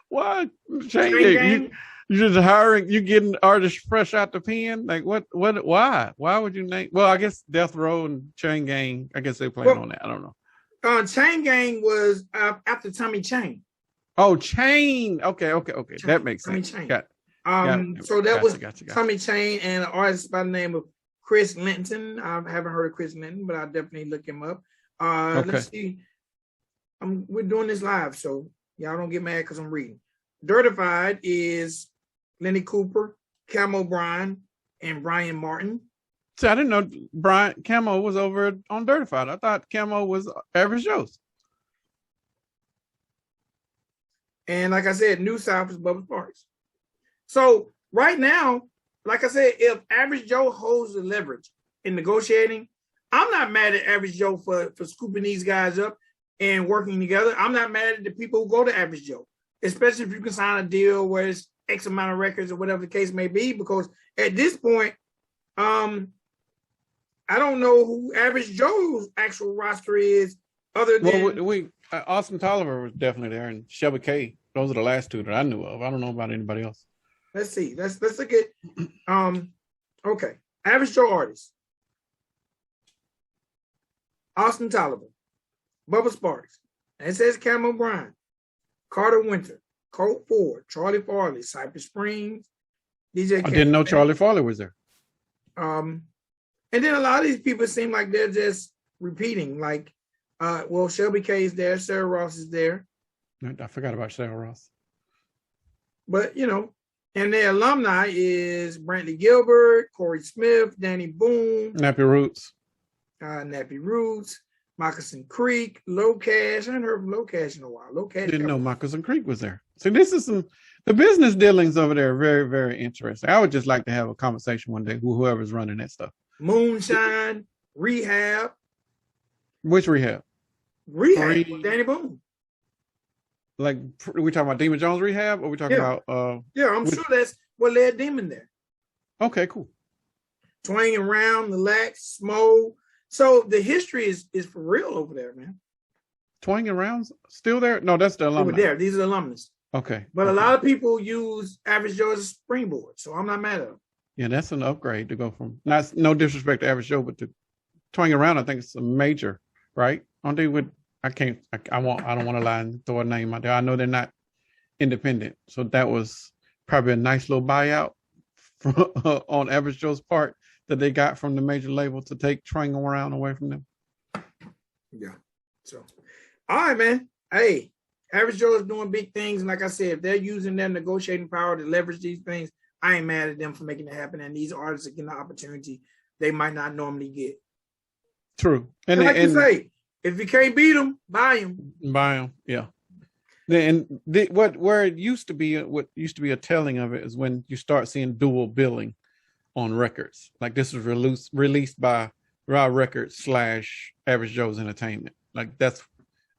Why? Chain Gang? You're just hiring, you getting artists fresh out the pen? Like what, why? Why would you name? Well, I guess Death Row and Chain Gang, I guess they playing on that. I don't know. Chain Gang was after Tommy Chain. Oh, Chain. Okay. Chain. That makes sense. Chain. Got it. So that was Tommy Chain and an artist by the name of Chris Linton. I haven't heard of Chris Linton, but I'll definitely look him up. Let's see. We're doing this live, so y'all don't get mad because I'm reading. Durtified is Lenny Cooper, Camo Bryan, and Brian Martin. See, I didn't know Camo was over on Durtified. I thought Camo was Average Joe's. And like I said, New South is Bubba Sparks. So right now, like I said, if Average Joe holds the leverage in negotiating, I'm not mad at Average Joe for scooping these guys up and working together. I'm not mad at the people who go to Average Joe, especially if you can sign a deal where it's X amount of records or whatever the case may be, because at this point, I don't know who Average Joe's actual roster is other than... Austin Tolliver was definitely there, and Shelby K. Those are the last two that I knew of. I don't know about anybody else. Let's see. Let's look at, okay. Average Joe artists. Austin Tolliver, Bubba Sparks, and it says Camo Bryan, Carter Winter, Colt Ford, Charlie Farley, Cypress Springs, DJ. I didn't know Charlie Farley was there. And then a lot of these people seem like they're just repeating. Like, Shelby K is there, Sarah Ross is there. I forgot about Sarah Ross. But and their alumni is Brantley Gilbert, Corey Smith, Danny Boone, Nappy Roots, Moccasin Creek, Low Cash. I haven't heard from Low Cash in a while. Low Cash didn't know Moccasin Creek was there. See, this is the business dealings over there are very, very interesting. I would just like to have a conversation one day with whoever's running that stuff. Moonshine, Rehab. Which Rehab? Rehab with Danny Boone. Like, are we talking about Demon Jones Rehab, or are we talking about... Yeah, I'm sure that's what led Demon there. Okay, cool. Twang and Round, Relax, Smo. So the history is for real over there, man. Twang and Round's still there? No, that's the alumni. Over there. These are the alumnus. Okay. But a lot of people use Average Joe as a springboard, so I'm not mad at them. Yeah, that's an upgrade to go from... No disrespect to Average Joe, but to Twang and Round, I think it's a major, right? Aren't they with... I don't want to lie and throw a name out there. I know they're not independent. So that was probably a nice little buyout on Average Joe's part that they got from the major label to take Twang Around away from them. Yeah. So, all right, man. Hey, Average Joe is doing big things. And like I said, if they're using their negotiating power to leverage these things, I ain't mad at them for making it happen. And these artists are getting the opportunity they might not normally get. True. And like you say, if you can't beat them, buy them. Buy them, yeah. And where it used to be, what used to be a telling of it is when you start seeing dual billing on records. Like this was released by Raw Records / Average Joe's Entertainment. Like that's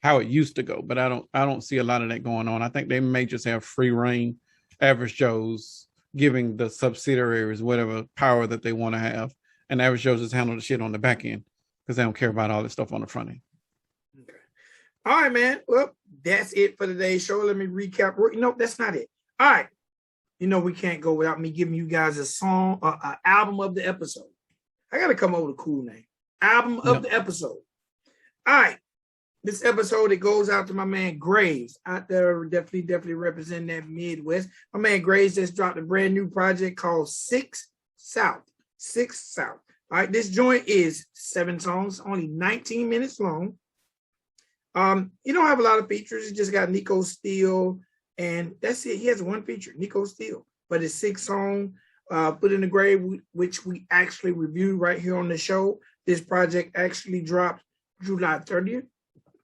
how it used to go. But I don't see a lot of that going on. I think they may just have free reign, Average Joe's giving the subsidiaries whatever power that they want to have. And Average Joe's just handle the shit on the back end because they don't care about all this stuff on the front end. Okay. All right, man. Well, that's it for today's show. Let me recap. No, that's not it. All right. You know, we can't go without me giving you guys a song, an album of the episode. I got to come up with a cool name. Album of the episode. All right. This episode, it goes out to my man Graves out there, definitely representing that Midwest. My man Graves just dropped a brand new project called 6 South. 6 South. All right. This joint is 7 songs, only 19 minutes long. You don't have a lot of features. You just got Nico Steele, and that's it. He has one feature, Nico Steele, but it's 6 songs. Put in the Grave, which we actually reviewed right here on the show. This project actually dropped July 30th.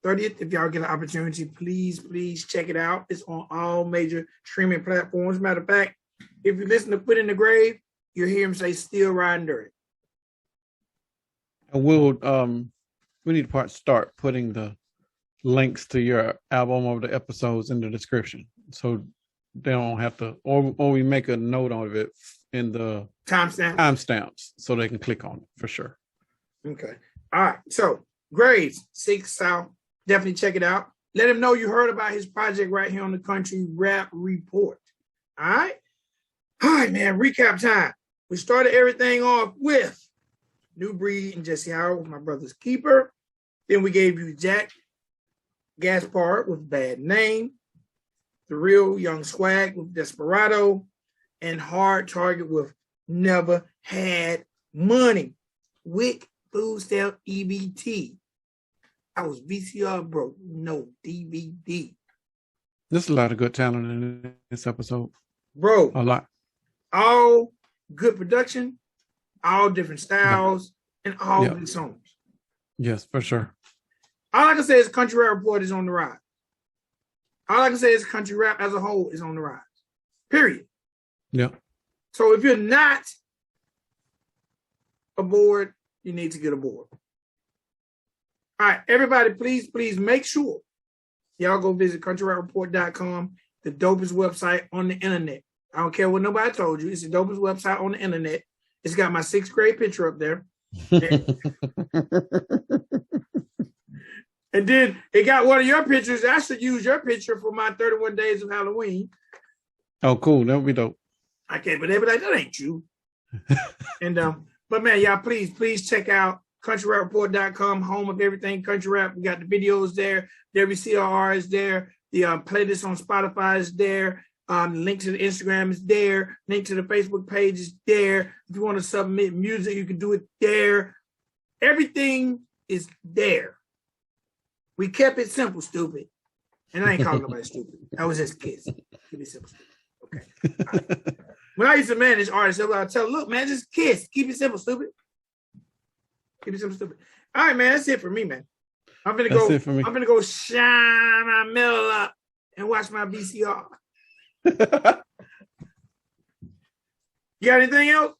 If y'all get an opportunity, please check it out. It's on all major streaming platforms. Matter of fact, if you listen to Put in the Grave, you'll hear him say "Still Riding Dirty." And we need to start putting the links to your album of the episodes in the description, so they don't have to, or we make a note of it in the timestamps so they can click on it for sure. Okay. All right. So Graves, 6 South. Definitely check it out. Let him know you heard about his project right here on the Country Rap Report. All right. All right, man. Recap time. We started everything off with New Breed and Jesse Howard with My Brother's Keeper. Then we gave you Gaspard with Bad Name, The Real Young Swagg with Desperado, and Hard Target with Never Had Money. Wick, Food Stamp, EBT. I was VCR broke, no DVD. There's a lot of good talent in this episode. Bro. A lot. All good production, all different styles, and all good songs. Yes, for sure. All I can say is Country Rap Report is on the rise. All I can say is country rap as a whole is on the rise. Period. Yeah. So if you're not aboard, you need to get aboard. All right, everybody, please make sure y'all go visit countryrapreport.com, the dopest website on the internet. I don't care what nobody told you. It's the dopest website on the internet. It's got my 6th grade picture up there. And then it got one of your pictures. I should use your picture for my 31 days of Halloween. Oh, cool. That would be dope. I can't, but they be like, that ain't you. And but man, y'all, please check out countryrapreport.com, home of everything country rap. We got the videos there. WCRR is there. The playlist on Spotify is there. Link to the Instagram is there. Link to the Facebook page is there. If you want to submit music, you can do it there. Everything is there. We kept it simple, stupid. And I ain't calling nobody stupid. I was just kids. Keep it simple, stupid. Okay. Right. When I used to manage artists, I would tell them, look, man, just kiss. Keep it simple, stupid. Keep it simple, stupid. All right, man, that's it for me, man. I'm gonna go shine my middle up and watch my VCR. You got anything else?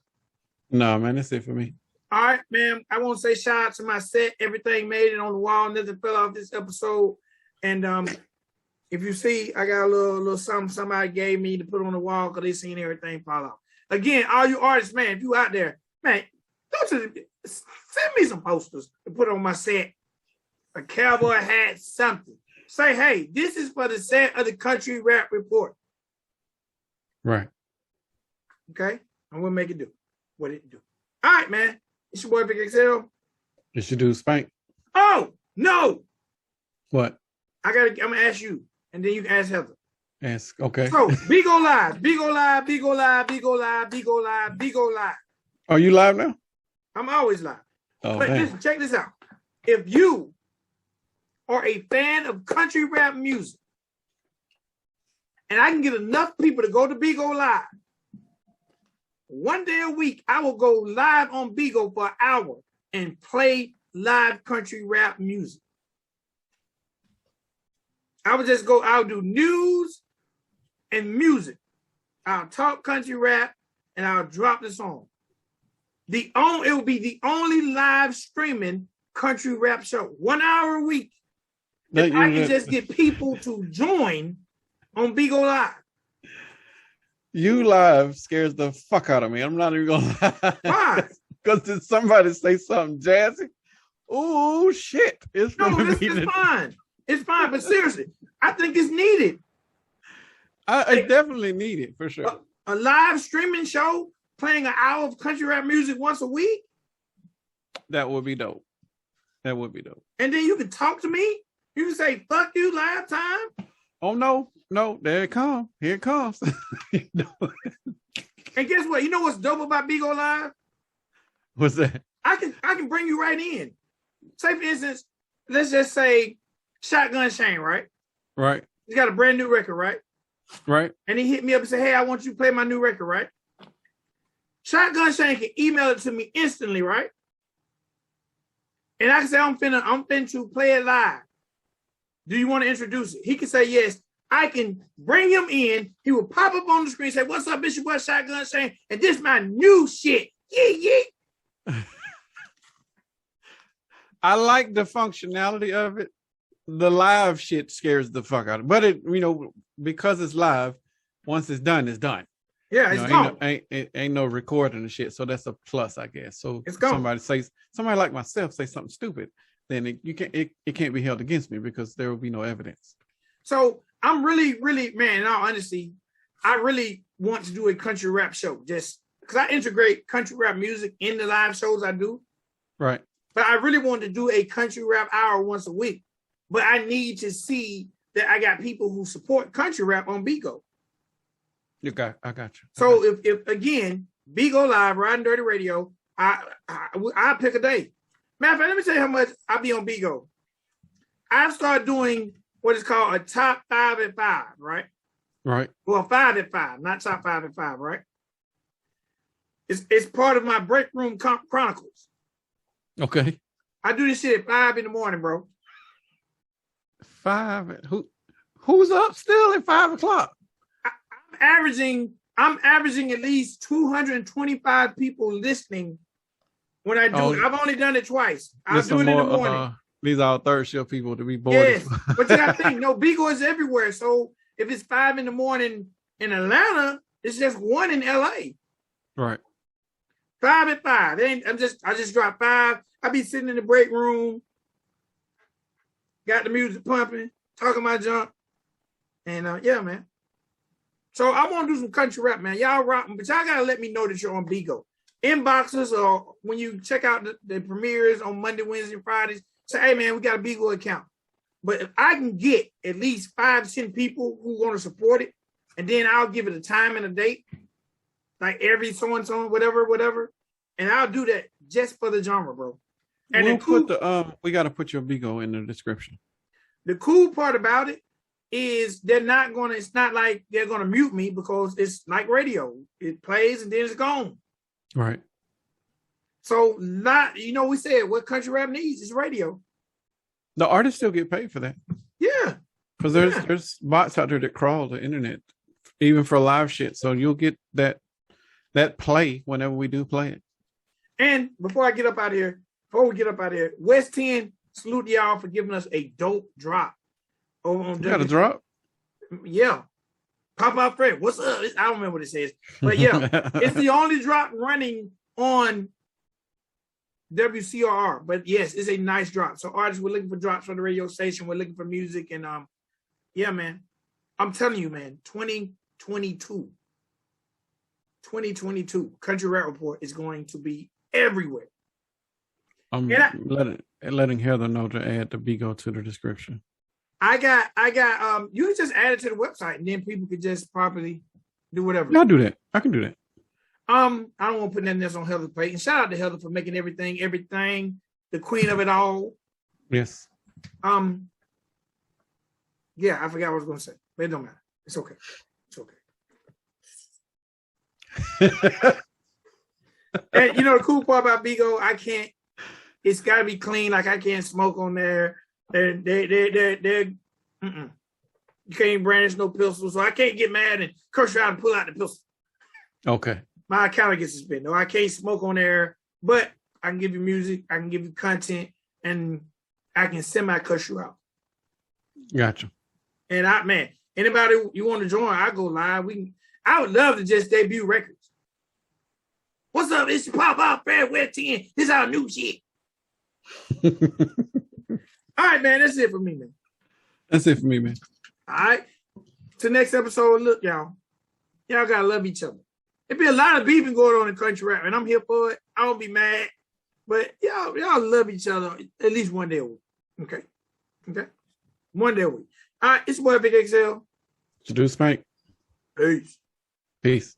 No, man, that's it for me. All right, man. I want to say shout out to my set. Everything made it on the wall. Nothing fell off this episode. And if you see, I got a little something somebody gave me to put on the wall because they seen everything fall off. Again, all you artists, man, if you out there, man, send me some posters to put on my set. A cowboy hat, something. Say, hey, this is for the set of the Country Rap Report. Right. Okay? And we'll make it do what it do. All right, man. It's your boy Big XL. It's your dude Spank. Oh, no. What? I'm gonna ask you, and then you can ask Heather. Ask, okay. So be go live. Are you live now? I'm always live. Oh, but listen, check this out. If you are a fan of country rap music, and I can get enough people to go to Bigo Live, one day a week, I will go live on Bigo for an hour and play live country rap music. I would just go, I'll do news and music. I'll talk country rap and I'll drop the song. It will be the only live streaming country rap show, 1 hour a week. I can just get people to join on Bigo Live. You live scares the fuck out of me. I'm not even gonna lie. Why? Because did somebody say something jazzy? Oh shit! It's fine. It's fine, but seriously, I think it's needed. I definitely need it for sure. A live streaming show playing an hour of country rap music once a week. That would be dope. That would be dope. And then you can talk to me. You can say "fuck you" live time. Oh no, there it comes. Here it comes. And guess what? You know what's dope about Bigo Live? What's that? I can bring you right in. Say for instance, let's just say Shotgun Shane, right? Right. He's got a brand new record, right? Right. And he hit me up and said, "Hey, I want you to play my new record," right? Shotgun Shane can email it to me instantly, right? And I can say, I'm finna to play it live. Do you want to introduce it? He can say yes. I can bring him in. He will pop up on the screen, say, "What's up, Bishop Boy Shotgun Shane? And this is my new shit." Yeah. I like the functionality of it. The live shit scares the fuck out of it. But it, because it's live, once it's done, it's done. Yeah, it's gone. Ain't no recording and shit. So that's a plus, I guess. So it's gone. Somebody like myself say something stupid, then it can't be held against me because there will be no evidence. So I'm really, man, in all honesty, I really want to do a country rap show just because I integrate country rap music in the live shows I do. Right. But I really want to do a country rap hour once a week. But I need to see that I got people who support country rap on Bigo. I got you. So if again, Bigo Live, Ridin Durty Radio, I pick a day. Matter of fact, let me tell you how much I be on Bigo. I've started doing what is called a top 5 at 5, right? Right. Well, 5 at 5, not top 5 at 5, right? It's part of my Break Room Chronicles. Okay. I do this shit at 5 in the morning, bro. 5? Who's up still at 5 o'clock? I'm averaging at least 225 people listening when I do it. I've only done it twice. I'll do it in the morning. These are third shift people to be bored. Yes, but you got to think, Bigo is everywhere. So if it's 5 in the morning in Atlanta, it's just 1 in LA. Right. 5 at 5. I just dropped 5. I be sitting in the break room, got the music pumping, talking my junk, and yeah, man. So I want to do some country rap, man. Y'all rock, but y'all gotta let me know that you're on Bigo. Inboxes or when you check out the premieres on Monday, Wednesday, and Fridays, say, "Hey, man, we got a Bigo account." But if I can get at least 5, 10 people who want to support it, and then I'll give it a time and a date, like every so-and-so, whatever, and I'll do that just for the genre, bro. And we got to put your Bigo in the description. The cool part about it is it's not like they're going to mute me because it's like radio. It plays and then it's gone. Right. So we said what country rap needs is radio. The artists still get paid for that. Yeah. Because there's bots out there that crawl the internet, even for live shit. So you'll get that play whenever we do play it. And before we get up out of here, West 10, salute y'all for giving us a dope drop. You got a drop? Yeah. Pop Out Fred, what's up? I don't remember what it says. But yeah, it's the only drop running on WCRR. But yes, it's a nice drop. So artists, we're looking for drops on the radio station. We're looking for music. And yeah, man. I'm telling you, man, 2022 Country Rap Report is going to be everywhere. I'm letting Heather know to add the Bigo to the description. I got you can just add it to the website and then people could just properly do whatever. I'll do that. I can do that. I don't want to put nothing else on Heather's plate. And shout out to Heather for making everything, the queen of it all. Yes. Yeah, I forgot what I was gonna say, but it don't matter. It's okay. It's okay. And you know the cool part about Bigo, it's gotta be clean. Like I can't smoke on there. You can't brandish no pistol, so I can't get mad and curse you out and pull out the pistol. Okay. My account gets suspended. No, I can't smoke on there, but I can give you music, I can give you content, and I can semi-cuss you out. Gotcha. And anybody you want to join, I go live. I would love to just debut records. What's up? It's Pop Out Fairway 10. This is our new shit. All right, man. That's it for me, man. That's it for me, man. All right. To next episode, look, y'all gotta love each other. There be a lot of beefing going on in country rap, and I'm here for it. I don't be mad, but y'all love each other at least one day a week. Okay. One day a week. All right, it's your boy Big XL. Introduce Mike. Peace. Peace.